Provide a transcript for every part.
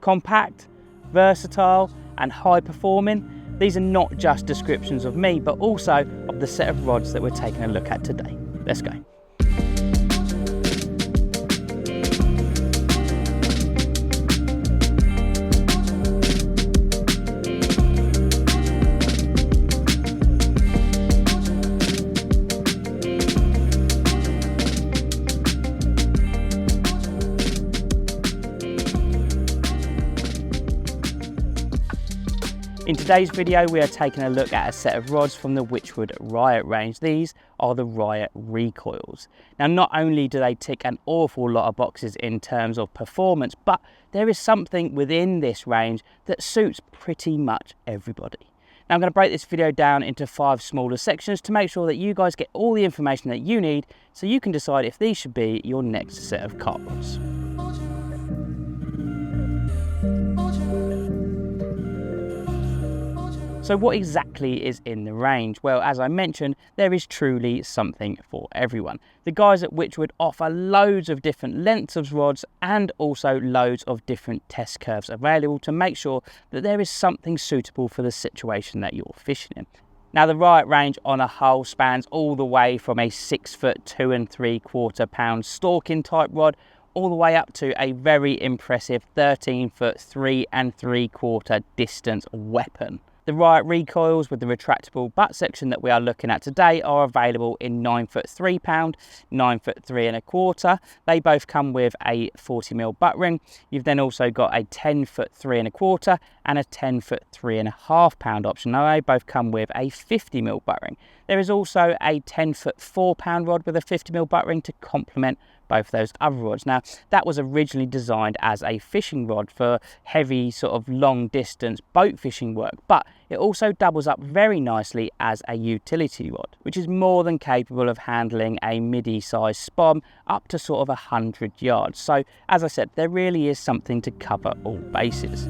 Compact, versatile and high performing. These are not just descriptions of me, but also of the set of rods that we're taking a look at today. Let's go. In today's video, we are taking a look at a set of rods from the Wychwood Riot range. These are the Riot Recoils. Now, not only do they tick an awful lot of boxes in terms of performance, but there is something within this range that suits pretty much everybody. Now, I'm going to break this video down into 5 smaller sections to make sure that you guys get all the information that you need so you can decide if these should be your next set of carp rods. So what exactly is in the range? Well, as I mentioned, there is truly something for everyone. The guys at Wychwood offer loads of different lengths of rods and also loads of different test curves available to make sure that there is something suitable for the situation that you're fishing in. Now, the Riot range on a whole spans all the way from a 6 foot 2 3/4 pound stalking type rod all the way up to a very impressive 13 foot 3 3/4 distance weapon. The Riot Recoils with the retractable butt section that we are looking at today are available in 9 foot 3 pound, 9 foot 3 1/4. They both come with a 40mm butt ring. You've then also got a 10 foot 3 1/4 and a 10 foot 3.5 pound option. Now, they both come with a 50mm butt ring. There is also a 10 foot 4 pound rod with a 50mm butt ring to complement both those other rods. Now, that was originally designed as a fishing rod for heavy sort of long distance boat fishing work, but it also doubles up very nicely as a utility rod, which is more than capable of handling a midi-sized spom up to sort of 100 yards. So, as I said, there really is something to cover all bases.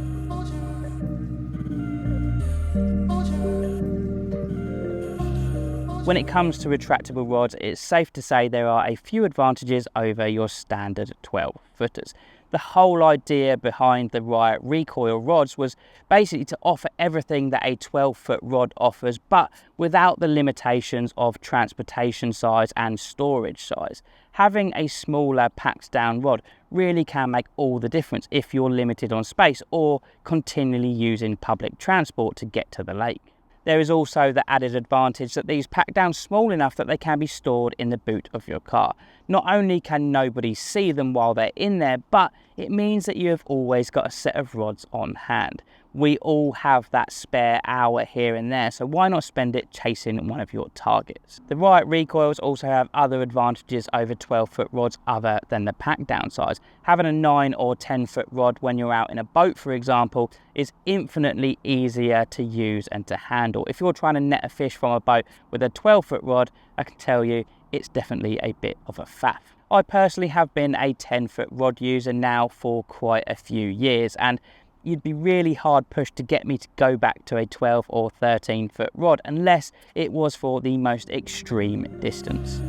When it comes to retractable rods, it's safe to say there are a few advantages over your standard 12 footers. The whole idea behind the Riot Recoil rods was basically to offer everything that a 12-foot rod offers, but without the limitations of transportation size and storage size. Having a smaller, packed down rod really can make all the difference if you're limited on space or continually using public transport to get to the lake. There is also the added advantage that these pack down small enough that they can be stored in the boot of your car. Not only can nobody see them while they're in there, but it means that you have always got a set of rods on hand. We all have that spare hour here and there, so why not spend it chasing one of your targets? The Riot Recoils also have other advantages over 12-foot rods other than the pack down size. Having a 9 or 10-foot rod when you're out in a boat, for example, is infinitely easier to use and to handle. If you're trying to net a fish from a boat with a 12-foot rod, I can tell you it's definitely a bit of a faff. I personally have been a 10-foot rod user now for quite a few years, and you'd be really hard pushed to get me to go back to a 12 or 13-foot rod unless it was for the most extreme distance.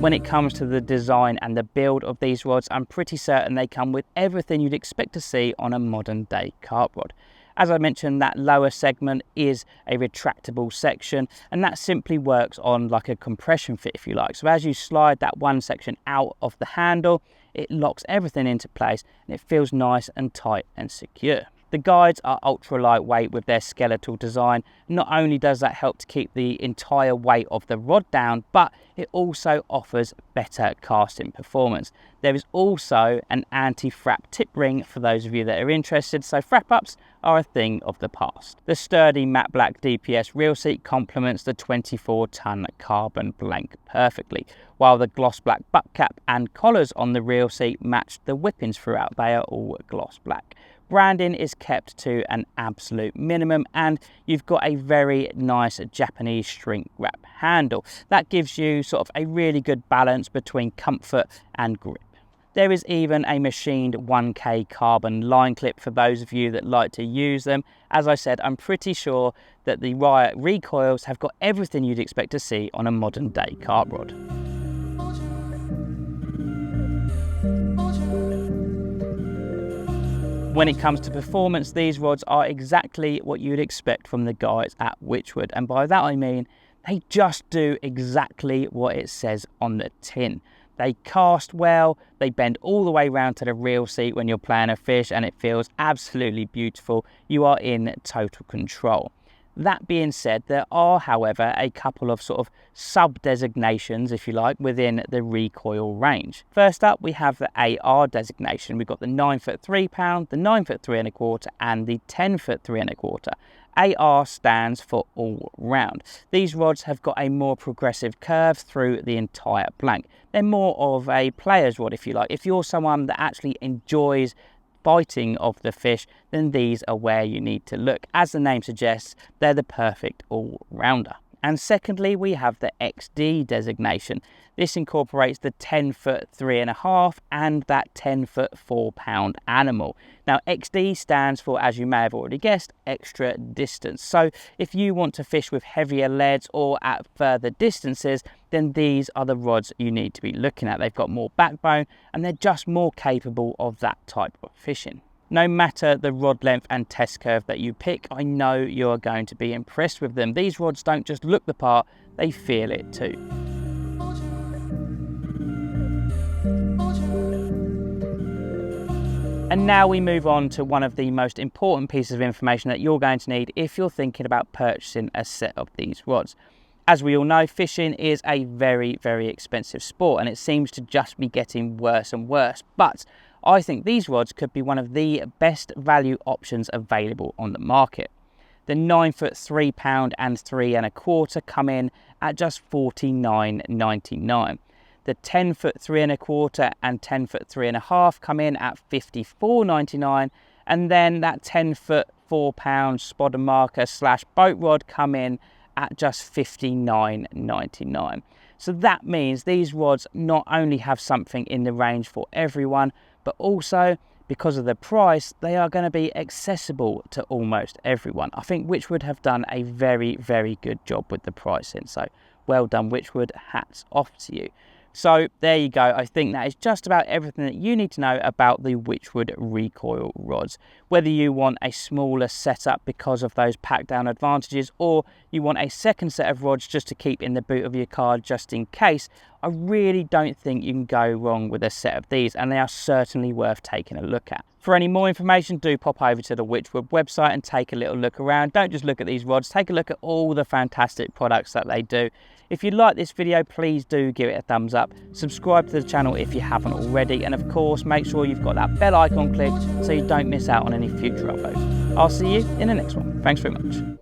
When it comes to the design and the build of these rods, I'm pretty certain they come with everything you'd expect to see on a modern day carp rod. As I mentioned, that lower segment is a retractable section, and that simply works on like a compression fit, if you like. So as you slide that one section out of the handle, it locks everything into place and it feels nice and tight and secure. The guides are ultra lightweight with their skeletal design. Not only does that help to keep the entire weight of the rod down, but it also offers better casting performance. There is also an anti-frap tip ring for those of you that are interested, so frap ups are a thing of the past. The sturdy matte black DPS reel seat complements the 24-ton carbon blank perfectly, while the gloss black butt cap and collars on the reel seat match the whippings throughout. They are all gloss black. Branding is kept to an absolute minimum, and you've got a very nice Japanese shrink wrap handle. That gives you sort of a really good balance between comfort and grip. There is even a machined 1K carbon line clip for those of you that like to use them. As I said, I'm pretty sure that the Riot Recoils have got everything you'd expect to see on a modern day carp rod. When it comes to performance, these rods are exactly what you'd expect from the guys at Wychwood, and by that I mean they just do exactly what it says on the tin. They cast well, they bend all the way round to the reel seat when you're playing a fish, and it feels absolutely beautiful. You are in total control. That being said, there are, however, a couple of sort of sub-designations, if you like, within the recoil range. First up, we have the AR designation. We've got the 9-foot 3-pound, the 9-foot 3¼ and the 10-foot 3¼ AR stands for all round. These rods have got a more progressive curve through the entire blank. They're more of a player's rod, if you like. If you're someone that actually enjoys biting of the fish, then these are where you need to look. As the name suggests, they're the perfect all-rounder. And secondly, we have the XD designation. This incorporates the 10-foot 3½ and that 10-foot 4-pound animal. Now, XD stands for, as you may have already guessed, extra distance. So if you want to fish with heavier leads or at further distances, then these are the rods you need to be looking at. They've got more backbone and they're just more capable of that type of fishing. No matter the rod length and test curve that you pick, I know you're going to be impressed with them. These rods don't just look the part, they feel it too. And now we move on to one of the most important pieces of information that you're going to need if you're thinking about purchasing a set of these rods. As we all know, fishing is a very, very expensive sport, and it seems to just be getting worse and worse. But I think these rods could be one of the best value options available on the market. The 9-foot 3-pound and 3¼ come in at just $49.99. The 10-foot 3¼ and 10-foot 3½ come in at $54.99, and then that 10-foot 4-pound spot and marker / boat rod come in at just $59.99. So that means these rods not only have something in the range for everyone, but also, because of the price, they are going to be accessible to almost everyone. I think Wychwood have done a very, very good job with the pricing. So well done, Wychwood. Hats off to you. So there you go. I think that is just about everything that you need to know about the Wychwood recoil rods. Whether you want a smaller setup because of those pack down advantages, or you want a second set of rods just to keep in the boot of your car just in case, I really don't think you can go wrong with a set of these, and they are certainly worth taking a look at. For any more information, do pop over to the Wychwood website and take a little look around. Don't just look at these rods, take a look at all the fantastic products that they do. If you like this video, please do give it a thumbs up. Subscribe to the channel if you haven't already, and of course, make sure you've got that bell icon clicked so you don't miss out on any future uploads. I'll see you in the next one. Thanks very much.